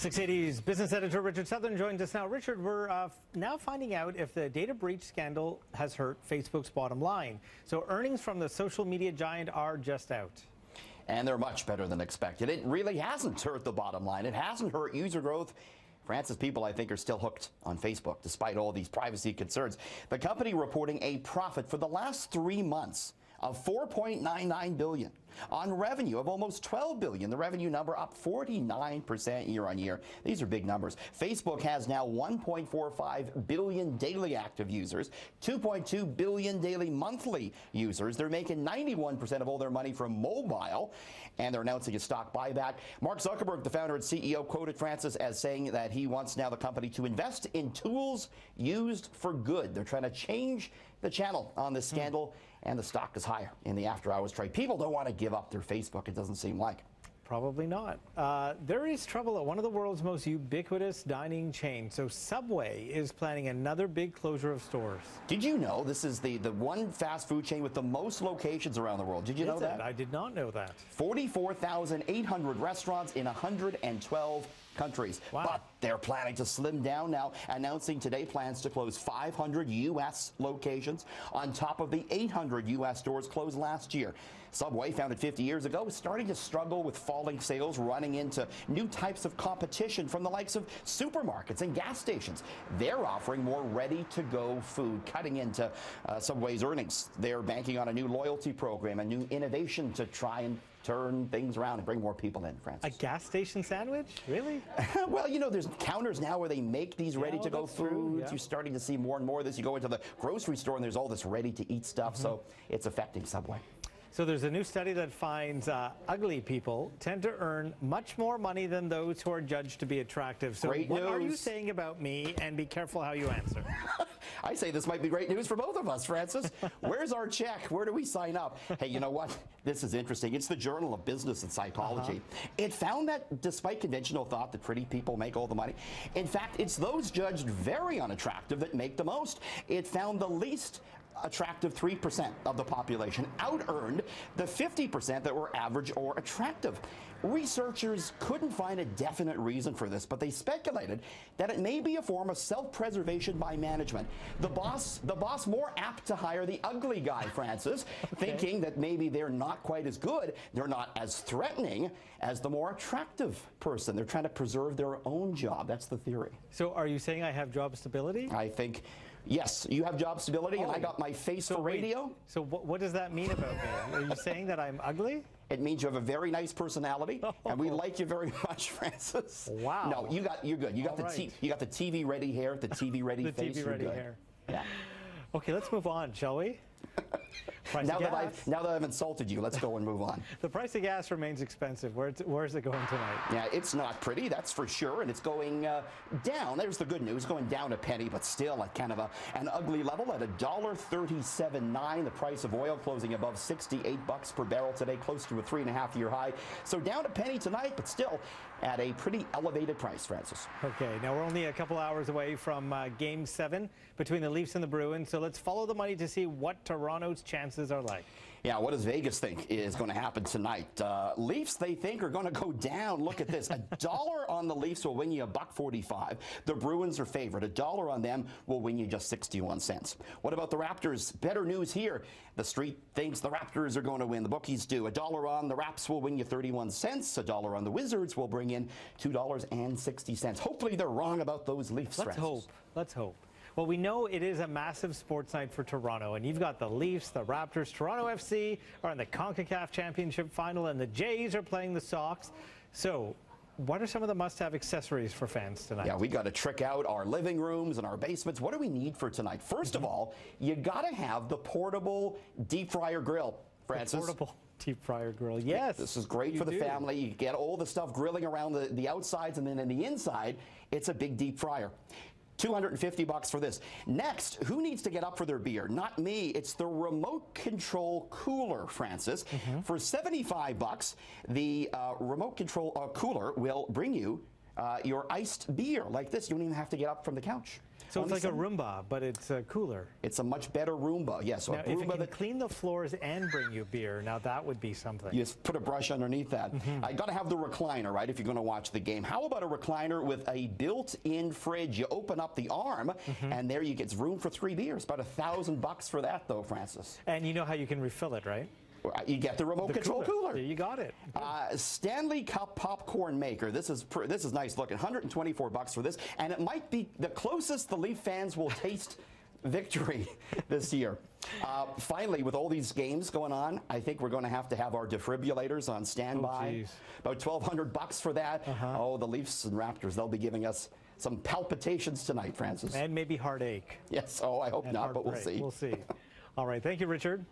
680's business editor Richard Southern joins us now. Richard, we're now finding out if the data breach scandal has hurt Facebook's bottom line. So earnings from the social media giant are just out. And they're much better than expected. It really hasn't hurt the bottom line. It hasn't hurt user growth. France's people, I think, are still hooked on Facebook, despite all these privacy concerns. The company reporting a profit for the last 3 months of $4.99 billion on revenue of almost $12 billion. The revenue number up 49% year on year. These are big numbers. Facebook has now 1.45 billion daily active users, 2.2 billion daily monthly users. They're making 91% of all their money from mobile, and they're announcing a stock buyback. Mark Zuckerberg, the founder and CEO, quoted Francis as saying that he wants now the company to invest in tools used for good. They're trying to change the channel on this scandal, and the stock is higher in the after-hours trade. People don't want to give up their Facebook, it doesn't seem like. Probably not. There is trouble at one of the world's most ubiquitous dining chains. So Subway is planning another big closure of stores. Did you know this is the one fast food chain with the most locations around the world? Did you know that? I did not know that. 44,800 restaurants in 112 countries. Wow. But they're planning to slim down now, announcing today plans to close 500 U.S. locations on top of the 800 U.S. stores closed last year. Subway, founded 50 years ago, is starting to struggle with falling sales, running into new types of competition from the likes of supermarkets and gas stations. They're offering more ready-to-go food, cutting into Subway's earnings. They're banking on a new loyalty program, a new innovation to try and turn things around and bring more people in, Francis. A gas station sandwich? Really? Well, you know, there's counters now where they make these ready-to-go foods. Yeah. You're starting to see more and more of this. You go into the grocery store and there's all this ready-to-eat stuff, so it's affecting Subway. So there's a new study that finds ugly people tend to earn much more money than those who are judged to be attractive. So Great what news. are you saying about me? And be careful how you answer. I say this might be great news for both of us, Francis. Where's our check? Where do we sign up? Hey, you know what? This is interesting. It's the Journal of Business and Psychology. It found that despite conventional thought that pretty people make all the money, in fact, it's those judged very unattractive that make the most. It found the least attractive 3% of the population out-earned the 50% that were average or attractive. Researchers couldn't find a definite reason for this, but they speculated that it may be a form of self-preservation by management. The boss more apt to hire the ugly guy, Francis, thinking that maybe they're not quite as good, they're not as threatening as the more attractive person. They're trying to preserve their own job. That's the theory. So are you saying I have job stability? I think, yes, you have job stability, and I got my face for radio. So what does that mean about me? Are you saying that I'm ugly? It means you have a very nice personality, and we like you very much, Francis. Wow. No, you're good. You got you got the TV ready hair, the TV ready face. TV ready you're good. hair. Yeah. Okay, let's move on, shall we? Now that I've insulted you, let's go and move on. The price of gas remains expensive. Where's it going tonight? Yeah, it's not pretty, that's for sure, and it's going down. There's the good news, going down a penny, but still at kind of an ugly level at $1.37.9. The price of oil closing above $68 per barrel today, close to a 3.5-year high. So down a penny tonight, but still at a pretty elevated price, Francis. Okay, now we're only a couple hours away from Game 7 between the Leafs and the Bruins, so let's follow the money to see what Toronto's chances are like. Yeah, what does Vegas think is going to happen tonight? Leafs, they think, are going to go down. Look at this. $1 on the Leafs will win you $1.45. The Bruins are favored. $1 on them will win you just 61 cents. What about the Raptors? Better news here. The street thinks the Raptors are going to win. The bookies do. $1 on the Raps will win you 31 cents. $1 on the Wizards will bring in $2.60. Hopefully they're wrong about those Leafs. Let's hope. Let's hope. Well, we know it is a massive sports night for Toronto, and you've got the Leafs, the Raptors, Toronto FC are in the CONCACAF Championship Final, and the Jays are playing the Sox. So what are some of the must-have accessories for fans tonight? Yeah, we got to trick out our living rooms and our basements. What do we need for tonight? First of all, you got to have the portable deep fryer grill, Francis. The portable deep fryer grill, yes. This is great for the family. You get all the stuff grilling around the outsides, and then in the inside, it's a big deep fryer. $250 for this. Next, who needs to get up for their beer? Not me. It's the remote control cooler, Francis. For $75, the remote control cooler will bring you your iced beer like this. You don't even have to get up from the couch. So it's Only like a Roomba, but it's cooler. It's a much better Roomba. Yes, so Now, a if it Roomba can that clean the floors and bring you beer, now that would be something. you just put a brush underneath that. I got to have the recliner, right, if you're going to watch the game. How about a recliner with a built-in fridge? You open up the arm, and there you get room for 3 beers. About $1,000 for that, though, Francis. And you know how you can refill it, right? You get the remote control cooler. You got it. Stanley Cup popcorn maker. This is nice looking. $124 for this, and it might be the closest the Leaf fans will taste victory this year. Finally, with all these games going on, I think we're going to have our defibrillators on standby. About $1,200 for that. Oh, the Leafs and Raptors, they'll be giving us some palpitations tonight, Francis. And maybe heartache. Yes. Oh, I hope not, but we'll see. We'll see. All right. Thank you, Richard.